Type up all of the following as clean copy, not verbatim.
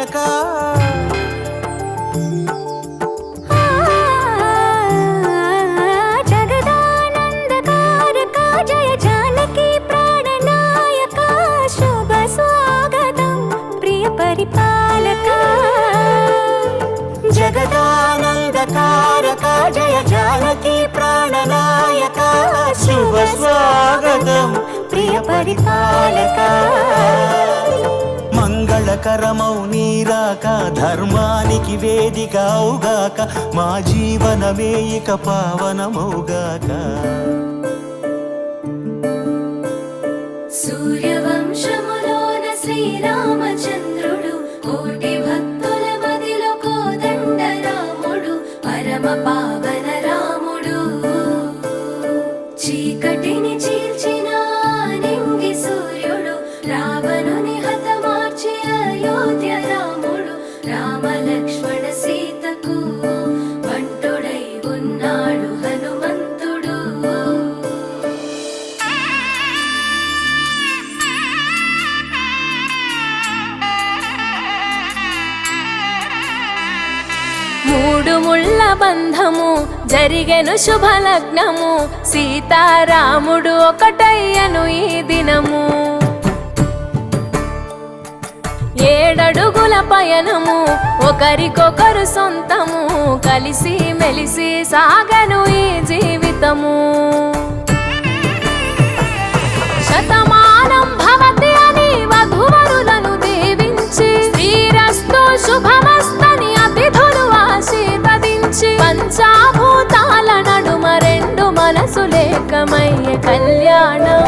ప్రియపరిపాలక జగదానందకారక జయ జానకి ప్రాణనాయక శుభ స్వాగతం ప్రియ పరిపాలక జగదానందకారక జయ జానకి ప్రాణనాయక శుభ స్వాగతం ప్రియ పరిపాలక మంగళకరమౌ నీరాక ధర్మానికి వేదిక అవుగాక మా జీవనమే ఇక పావనమౌగాక సూర్యవంశములోన శ్రీరామచంద్రుడు కోటి భక్తుల మదిలో కోదండ రాముడు పరమ పావన రాముడు చీకటిని చీల్చిన నింగి సూర్యుడు రావణుని హతమార్చి అయోధ్య రాముడు రామ లక్ష్మణ సీతకు బంటుడై ఉన్నాడు హనుమంతుడు మూడు ముళ్ళ బంధము జరిగెను శుభలగ్నము సీతారాముడు ఒకటయ్యను ఈ దినము ఏడడుగుల పయనము ఒకరికొకరు సొంతము కలిసి మెలిసి సాగను ఈ జీవితము శతమానం భవతి అని వధువరులను దీవించి శ్రీరస్తు శుభమస్తని అతిథులు ఆశీర్వదించి పంచాభూతాల నడుమ రెండు మనసులేకమయ్యే కళ్యాణం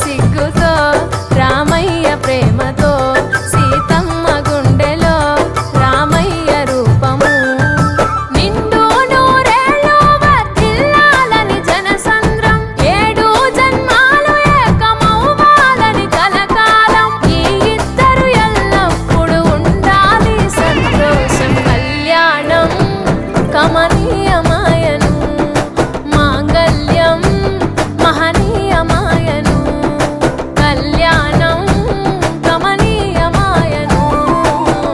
సిగ్గుతో రామయ్య ప్రేమతో సీతమ్మ గుండెలో రామయ్య రూపము నిండు నూరేళ్ళు వర్ధిల్లాలని జనసంద్రం ఏడు జన్మాలు ఏకమవ్వాలని కలకాలం ఈ ఇద్దరు ఎల్లప్పుడు ఉండాలి సంతోషం కళ్యాణం కమనీయమాయను మాంగళ్యం మహనీయమాయను కళ్యాణం కమనీయమాయను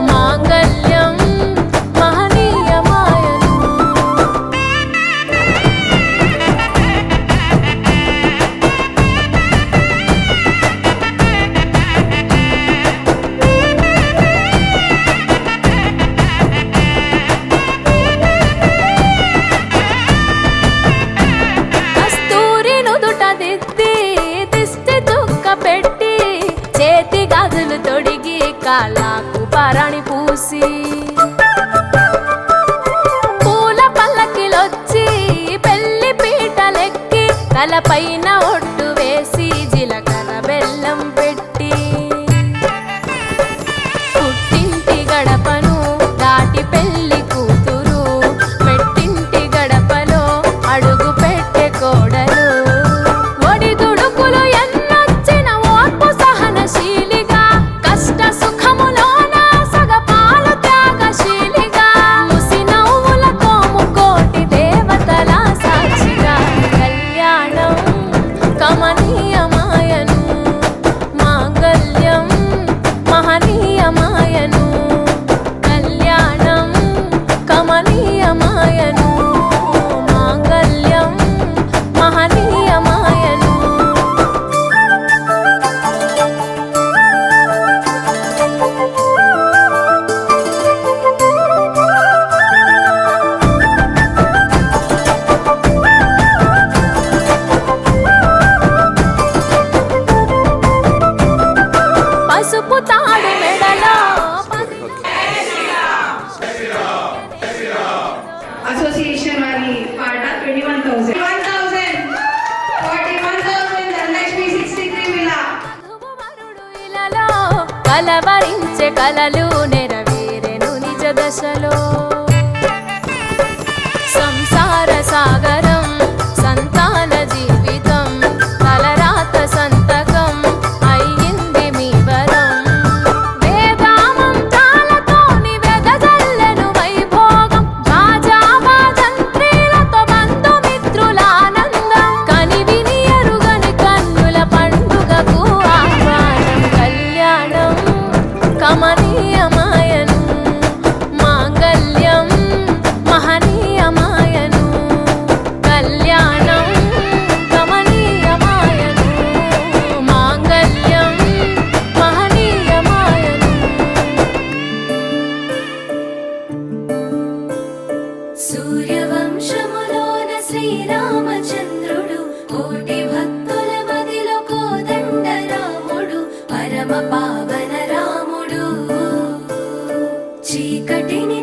మాంగళ్యం మహనీయమాయను కస్తూరి నుదుట దిద్ది దిష్టి చుక్క పెట్టి చేతి గాజులు తొడిగి కాళ్ళకు పరాణి పూసి పూల పల్లకిలొచ్చి పెళ్లి పీటలెక్కి తలపైన ఒట్టు వేసి జీలకర్ర బెల్లం పెట్టి పుట్టింటి గడపను దాటి పెళ్లి కూతురు పెట్టింటి గడపలో అడుగు పెట్టే కోడలు ఒడిదుడుకులు ఎన్నొచ్చిన ఓర్పు సహనశీలిగా కష్ట సుఖములోన సగపాలు త్యాగశీలిగా ముసి నవ్వులతో ముకోటి దేవతల సాక్షిగా కళ్యాణం పంపుతాడు మెడలో. అసోసియేషన్ వారి పాట 21,000 41,000 ధనలక్ష్మి 63 విలా వరుడు ఇలలో కలవరించే కలలు నెరవేరెను నిజ దశలో. సంసార సాగరం సంతాన జీవితం తలరాత సంతకం అయ్యింది మీ వరం. వేదామంత్రాలతోని వెదజల్లెను వైభోగం భాజావాజంత్రీలతో బంధుమిత్రులానందం. కనివిని ఎరుగని కన్నుల పండుగకు ఆహ్వానం. కళ్యాణం కమనీయమాయను మాంగళ్యం మహనీయమాయను. కళ్యాణం కమనీయమాయను మాంగళ్యం మహనీయమాయను. సూర్యవంశములోన శ్రీరామచంద్రుడు కోటి భక్తుల మదిలో కోదండ రాముడు పరమ పావన రాముడు. చీకటిని